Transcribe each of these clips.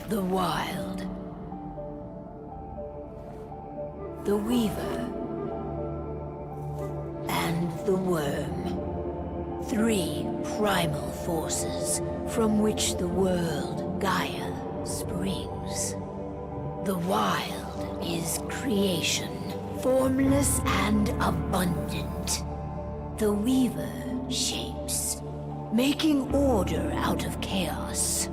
The Wild. The Weaver. And the Worm. 3 primal forces from which the world, Gaia, springs. The Wild is creation, formless and abundant. The Weaver shapes, making order out of chaos.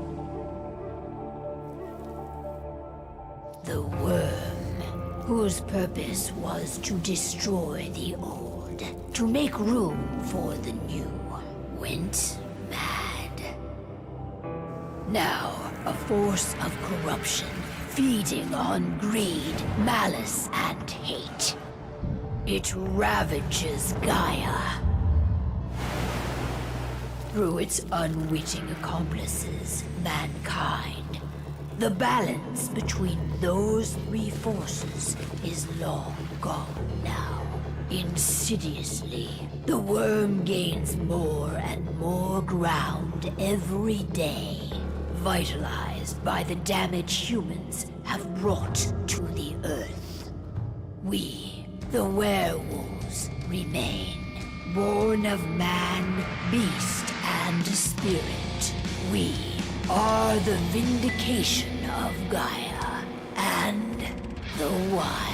The Worm, whose purpose was to destroy the old, to make room for the new, went mad. Now, a force of corruption, feeding on greed, malice, and hate. It ravages Gaia. Through its unwitting accomplices, mankind, the balance between those 3 forces is long gone now. Insidiously, the Worm gains more and more ground every day, vitalized by the damage humans have brought to the Earth. We, the werewolves, remain, born of man, beast, and spirit. We are the vindication of Gaia and the Wild.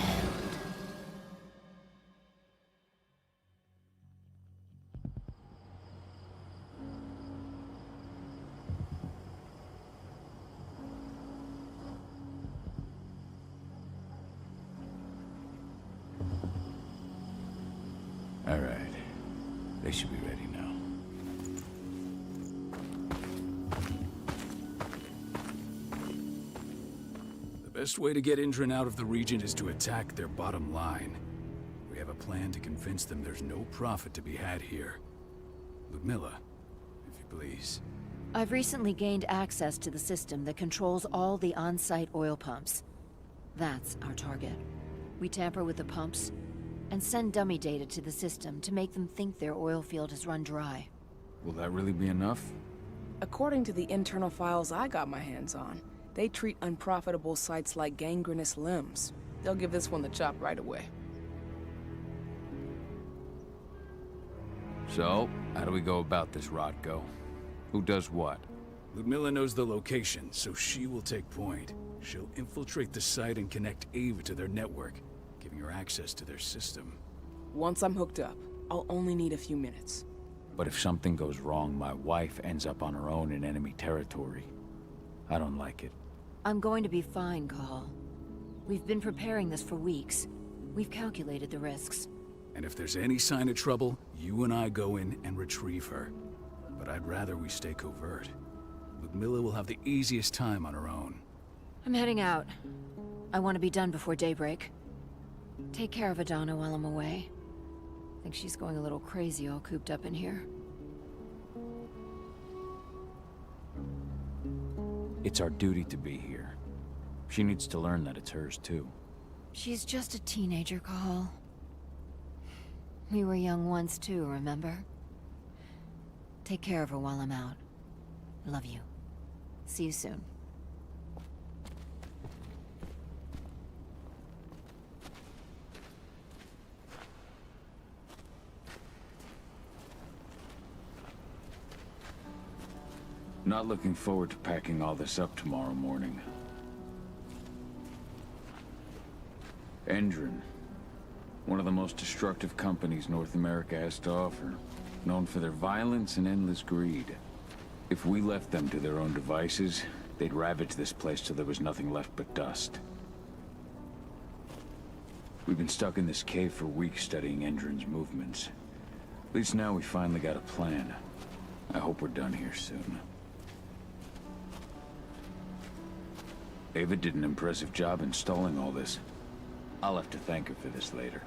All right. They should be ready now. The best way to get Indran out of the region is to attack their bottom line. We have a plan to convince them there's no profit to be had here. Ludmilla, if you please. I've recently gained access to the system that controls all the on-site oil pumps. That's our target. We tamper with the pumps and send dummy data to the system to make them think their oil field has run dry. Will that really be enough? According to the internal files I got my hands on, they treat unprofitable sites like gangrenous limbs. They'll give this one the chop right away. So, how do we go about this, Rodko? Who does what? Ludmilla knows the location, so she will take point. She'll infiltrate the site and connect Ava to their network, giving her access to their system. Once I'm hooked up, I'll only need a few minutes. But if something goes wrong, my wife ends up on her own in enemy territory. I don't like it. I'm going to be fine, Call. We've been preparing this for weeks. We've calculated the risks. And if there's any sign of trouble, you and I go in and retrieve her. But I'd rather we stay covert. Ludmilla will have the easiest time on her own. I'm heading out. I want to be done before daybreak. Take care of Adana while I'm away. I think she's going a little crazy all cooped up in here. It's our duty to be here. She needs to learn that it's hers too. She's just a teenager, Call. We were young once too, remember? Take care of her while I'm out. Love you. See you soon. Not looking forward to packing all this up tomorrow morning. Indran, one of the most destructive companies North America has to offer, known for their violence and endless greed. If we left them to their own devices, they'd ravage this place till there was nothing left but dust. We've been stuck in this cave for weeks studying Indran's movements. At least now we finally got a plan. I hope we're done here soon. Ava did an impressive job installing all this. I'll have to thank her for this later.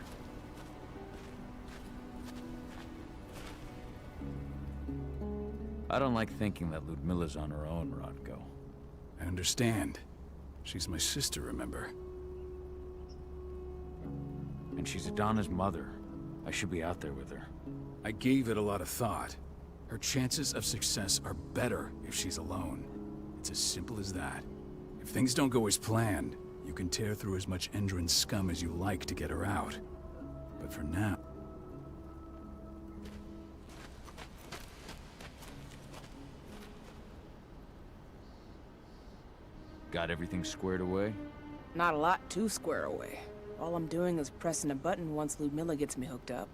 I don't like thinking that Ludmilla's on her own, Rodko. I understand. She's my sister, remember? And she's Adana's mother. I should be out there with her. I gave it a lot of thought. Her chances of success are better if she's alone. It's as simple as that. If things don't go as planned, you can tear through as much Endron scum as you like to get her out. But for now... Got everything squared away? Not a lot to square away. All I'm doing is pressing a button once Ludmilla gets me hooked up.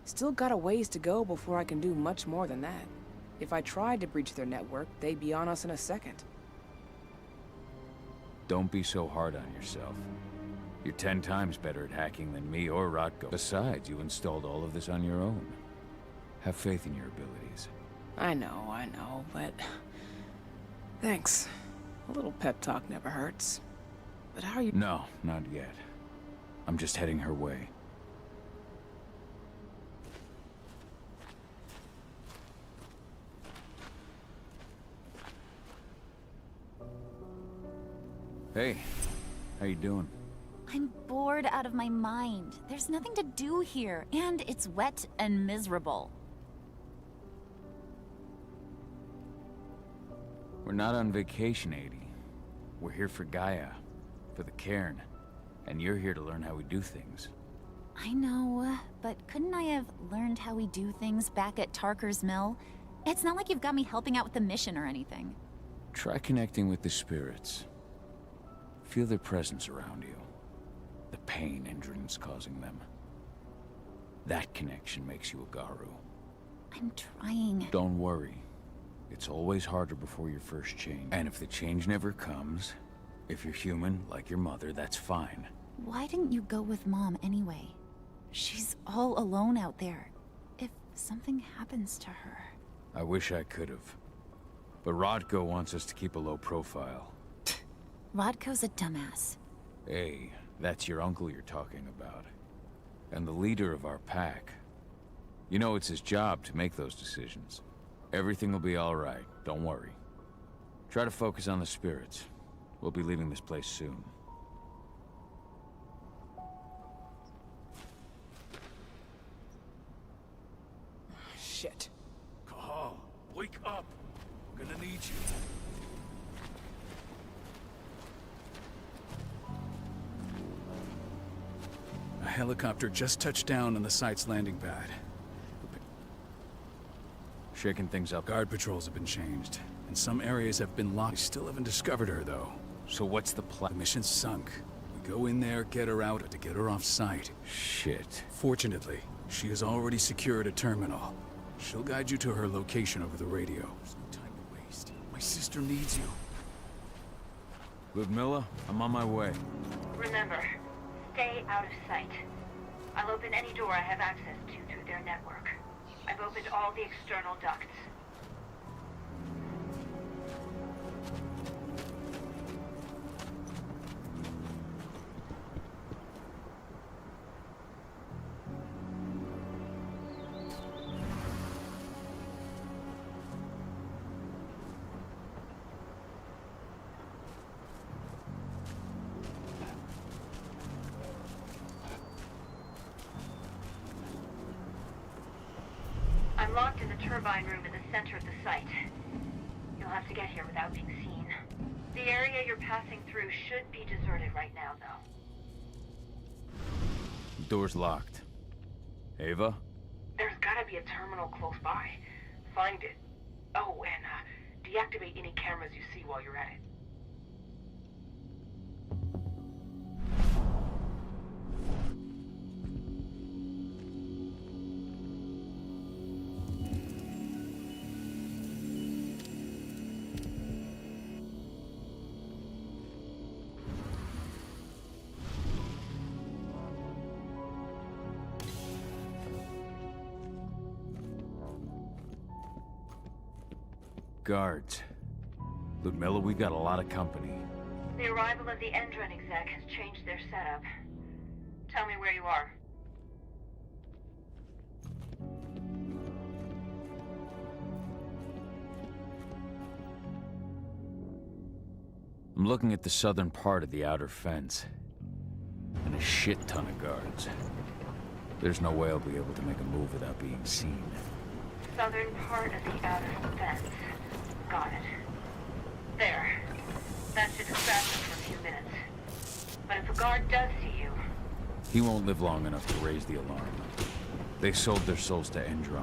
Still got a ways to go before I can do much more than that. If I tried to breach their network, they'd be on us in a second. Don't be so hard on yourself. You're 10 times better at hacking than me or Rotko. Besides, you installed all of this on your own. Have faith in your abilities. I know, but... Thanks. A little pep talk never hurts. But how are you... No, not yet. I'm just heading her way. Hey, how you doing? I'm bored out of my mind. There's nothing to do here, and it's wet and miserable. We're not on vacation, Adie. We're here for Gaia, for the cairn, and you're here to learn how we do things. I know, but couldn't I have learned how we do things back at Tarker's Mill? It's not like you've got me helping out with the mission or anything. Try connecting with the spirits. Feel their presence around you. The pain Endron's causing them. That connection makes you a Garou. I'm trying. Don't worry. It's always harder before your first change. And if the change never comes, if you're human, like your mother, that's fine. Why didn't you go with Mom anyway? She's all alone out there. If something happens to her... I wish I could've. But Rodko wants us to keep a low profile. Rodko's a dumbass. Hey, that's your uncle you're talking about. And the leader of our pack. You know it's his job to make those decisions. Everything will be all right, don't worry. Try to focus on the spirits. We'll be leaving this place soon. Shit. Cahal, wake up! We're gonna need you. A helicopter just touched down on the site's landing pad. Shaking things up. Guard patrols have been changed, and some areas have been locked. We still haven't discovered her, though. So what's the The plan? mission's sunk. We go in there, get her out, to get her off site. Shit. Fortunately, she has already secured a terminal. She'll guide you to her location over the radio. There's no time to waste. My sister needs you. Ludmilla, I'm on my way. Remember, stay out of sight. I'll open any door I have access to through their network. I've opened all the external ducts. I'm locked in the turbine room in the center of the site. You'll have to get here without being seen. The area you're passing through should be deserted right now, though. Door's locked. Ava? There's gotta be a terminal close by. Find it. Oh, and deactivate any cameras you see while you're at it. Guards. Ludmilla, we've got a lot of company. The arrival of the Endron exec has changed their setup. Tell me where you are. I'm looking at the southern part of the outer fence. And a shit ton of guards. There's no way I'll be able to make a move without being seen. Southern part of the outer fence. Got it. There. That should distract them for a few minutes. But if a guard does see you... He won't live long enough to raise the alarm. They sold their souls to Endron.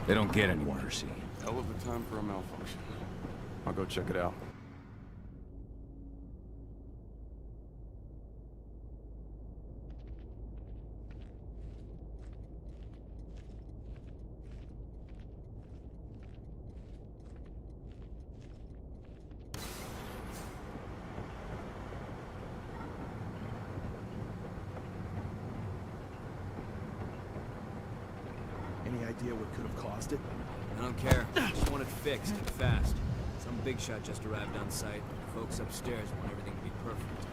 They don't get any mercy. Hell of a time for a malfunction. I'll go check it out. Any idea what could have caused it? I don't care. Just want it fixed and fast. Some big shot just arrived on site. Folks upstairs want everything to be perfect.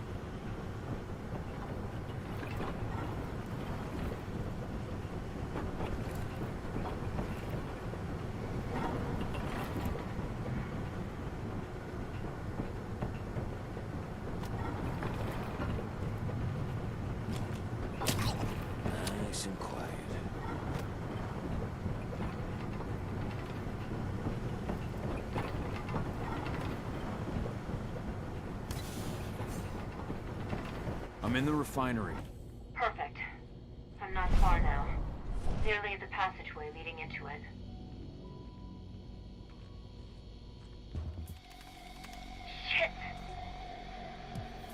Nice and quiet. I'm in the refinery. Perfect. I'm not far now. Nearly at the passageway leading into it. Shit!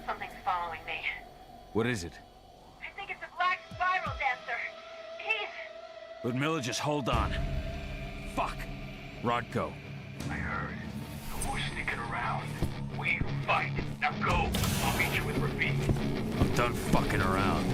Something's following me. What is it? I think it's a black spiral dancer. He's... Ludmilla, just hold on. Fuck. Rodko. I heard. No more sneaking around. We fight. Now go. I'll meet you with Rafik. I'm done fucking around.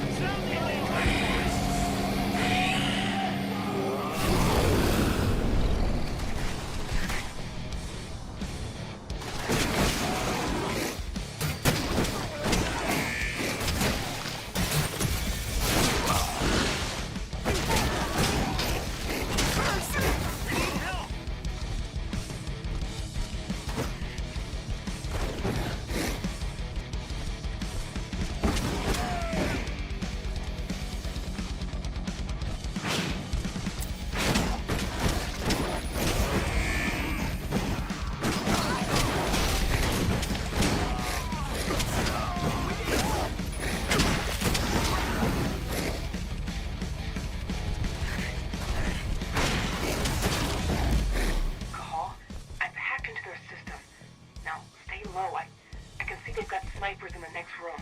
snipers in the next room.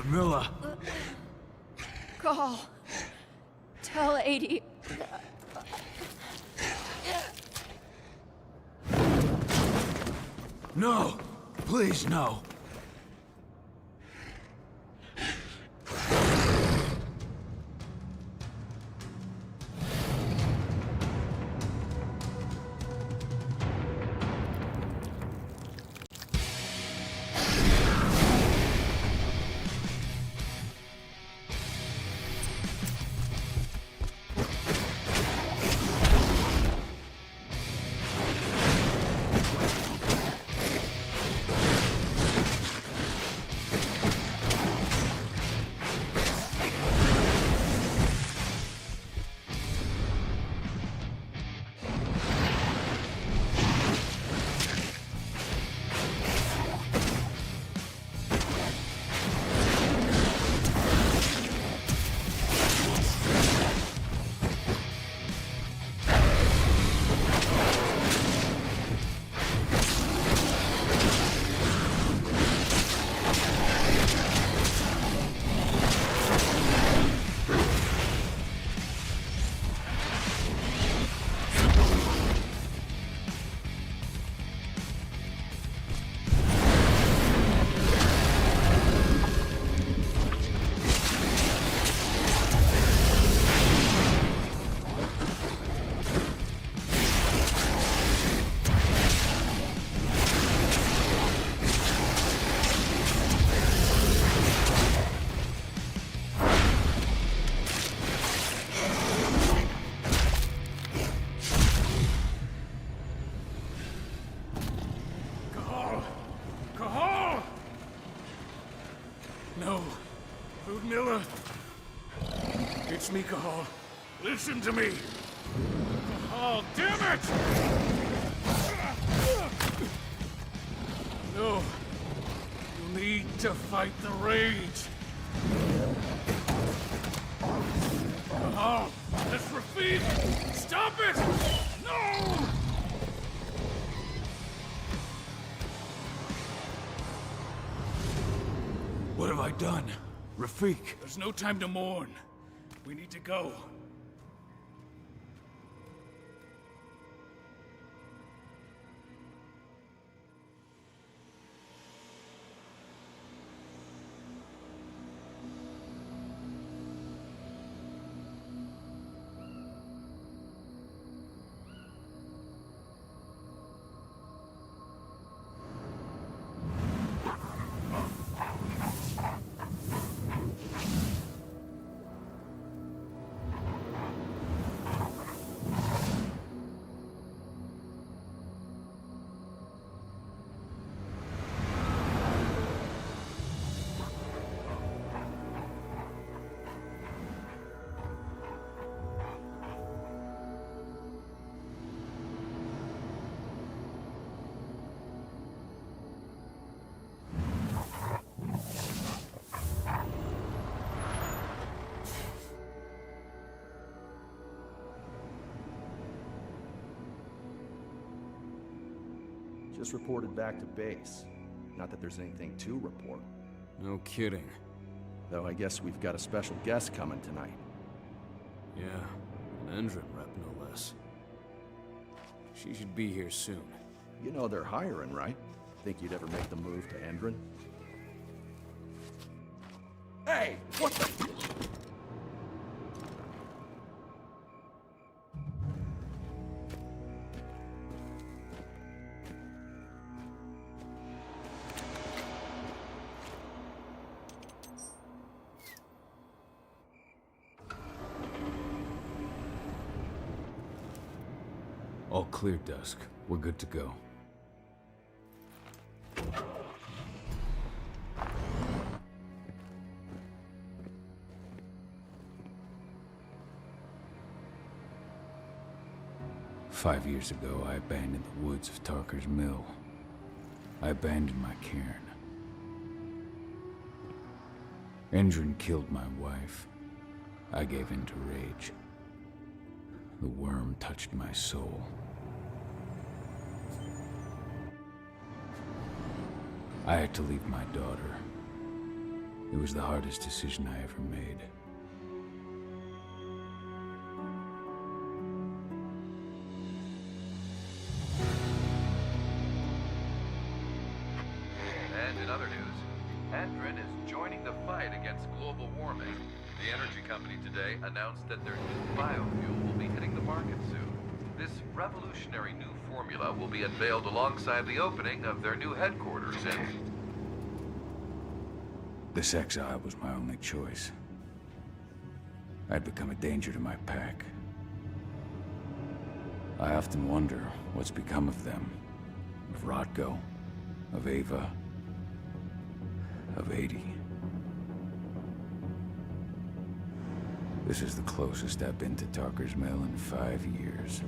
Milla! Call. Tell 80. No! Please, no! It's me, Cahal. Listen to me. Cahal, damn it! No. You need to fight the rage. Cahal, that's Rafik! Stop it! No! What have I done? Rafik! There's no time to mourn. We need to go. Just reported back to base. Not that there's anything to report. No kidding. Though I guess we've got a special guest coming tonight. Yeah, an Endron rep, no less. She should be here soon. You know they're hiring, right? Think you'd ever make the move to Endron? Hey! What the... All clear, Dusk. We're good to go. Five years ago, I abandoned the woods of Tarker's Mill. I abandoned my cairn. Endron killed my wife. I gave in to rage. The worm touched my soul. I had to leave my daughter. It was the hardest decision I ever made. And in other news, Andrin is joining the fight against global warming. The energy company today announced that their new biofuel will be hitting the market soon. This revolutionary new formula will be unveiled alongside the opening of their new headquarters in... This exile was my only choice. I'd become a danger to my pack. I often wonder what's become of them. Of Rotko, of Ava, of 80. This is the closest I've been to Tarker's Mill in 5 years.